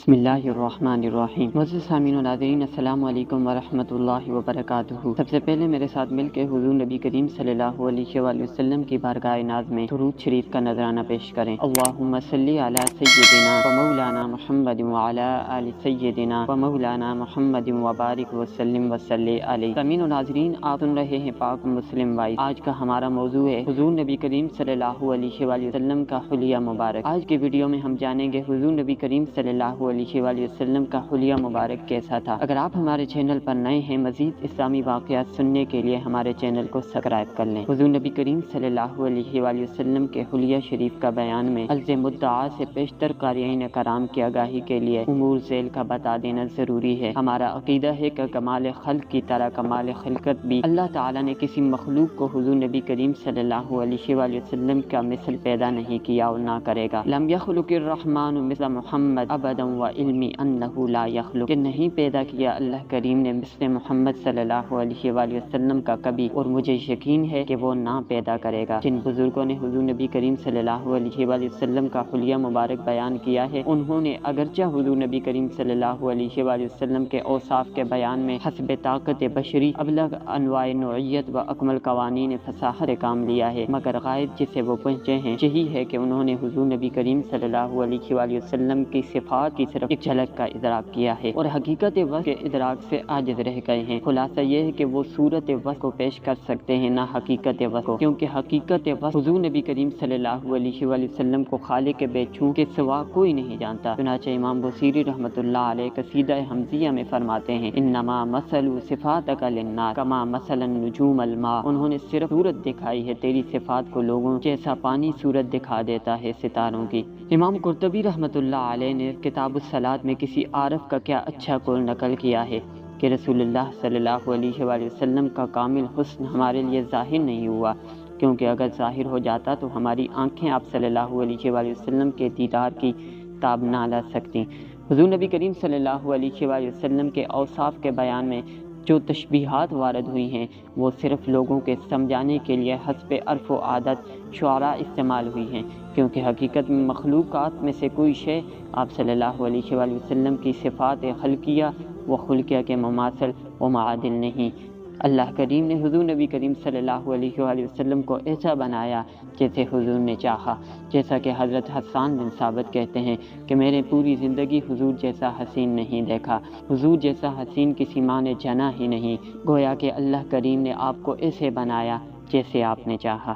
بسم اللہ الرحمن الرحیم۔ معزز سامعین و ناظرین، السلام علیکم ورحمۃ اللہ وبرکاتہ۔ سب سے پہلے میرے ساتھ مل کے حضور نبی کریم صلی اللہ علیہ وآلہ وسلم کی بارگاہ ناز میں درود شریف کا نذرانہ پیش کریں۔ اللہم صلی علی سیدنا و مولانا محمد وعلی آل سیدنا و مولانا محمد وبارک وسلم وصلی علیہ۔ سامعین و ناظرین، آپ سن رہے ہیں پاک مسلم وائس۔ آج کا ہمارا موضوع ہے حضور نبی کریم صلی اللہ علیہ وآلہ وسلم کا حلیہ مبارک۔ آج کی ویڈیو میں ہم جانیں گے حضور نبی کریم صلی اللہ علیہ وآلہ وسلم کا حلیہ مبارک کیسا تھا۔ اگر آپ ہمارے چینل پر نئے ہیں، مزید اسلامی واقعات سننے کے لیے ہمارے چینل کو سبسکرائب کر لیں۔ حضور نبی کریم صلی اللہ علیہ وآلہ وسلم کے حلیہ شریف کا بیان میں عرض مدعا سے پیشتر قارئین کرام کی آگاہی کے لیے امور ذیل کا بتا دینا ضروری ہے۔ ہمارا عقیدہ ہے کہ کمال خلق کی طرح کمال خلقت بھی اللہ تعالیٰ نے کسی مخلوق کو حضور نبی کریم صلی اللہ علیہ وآلہ وسلم کا مثل پیدا نہیں کیا اور نہ کرے گا۔ لم یخلق الرحمن مثل محمد ابدا وعلمی انہ لا یخلق، کہ نہیں پیدا کیا اللہ کریم نے مثل محمد صلی اللہ علیہ وآلہ وسلم کا کبھی، اور مجھے یقین ہے کہ وہ نہ پیدا کرے گا۔ جن بزرگوں نے حضور نبی کریم صلی اللہ علیہ وآلہ وسلم کا حلیہ مبارک بیان کیا ہے، انہوں نے اگرچہ حضور نبی کریم صلی اللہ علیہ وآلہ وسلم کے اوصاف کے بیان میں حسب طاقت بشری ابلغ انواع نوعیت و اکمل قوانین فصاحت کام لیا ہے، مگر غائب جسے وہ پہنچے ہیں یہی ہے کہ انہوں نے حضور نبی کریم صلی اللہ علیہ وآلہ وسلم کی صفات کی صرف ایک جھلک کا ادراک کیا ہے اور حقیقت وصف کے ادراک سے عاجز رہ گئے ہیں۔ خلاصہ یہ ہے کہ وہ صورت وصف کو پیش کر سکتے ہیں، نہ حقیقت وصف کو، کیونکہ حقیقت وصف حضور نبی کریم صلی اللہ علیہ وآلہ وسلم کو خالق بے چھو کے سوا کوئی نہیں جانتا۔ چنانچہ امام بصیری رحمۃ اللہ علیہ قصیدہ حمزیہ میں فرماتے ہیں، انما مثل صفاتک للناس کما مثل النجوم الماء، انہوں نے صرف صورت دکھائی ہے تیری صفات کو لوگوں جیسا پانی صورت دکھا دیتا ہے ستاروں کی۔ امام قرطبی رحمۃ اللہ علیہ نے کتاب الصلاۃ میں کسی عارف کا کیا اچھا قول نقل کیا ہے کہ رسول اللہ صلی اللہ علیہ وآلہ وسلم کا کامل حسن ہمارے لیے ظاہر نہیں ہوا، کیونکہ اگر ظاہر ہو جاتا تو ہماری آنکھیں آپ صلی اللہ علیہ وآلہ وسلم کے دیدار کی تاب نہ لا سکتی۔ حضور نبی کریم صلی اللہ علیہ وآلہ وسلم کے اوصاف کے بیان میں جو تشبیہات وارد ہوئی ہیں وہ صرف لوگوں کے سمجھانے کے لیے حسب عرف و عادت شعراء استعمال ہوئی ہیں، کیونکہ حقیقت میں مخلوقات میں سے کوئی شے آپ صلی اللہ علیہ وآلہ وسلم کی صفات خلقیہ و خلقیہ کے مماثل و معادل نہیں۔ اللہ کریم نے حضور نبی کریم صلی اللہ علیہ وآلہ وسلم کو ایسا بنایا جیسے حضور نے چاہا، جیسا کہ حضرت حسان بن ثابت کہتے ہیں کہ میں نے پوری زندگی حضور جیسا حسین نہیں دیکھا، حضور جیسا حسین کسی ماں نے جنا ہی نہیں، گویا کہ اللہ کریم نے آپ کو ایسے بنایا جیسے آپ نے چاہا۔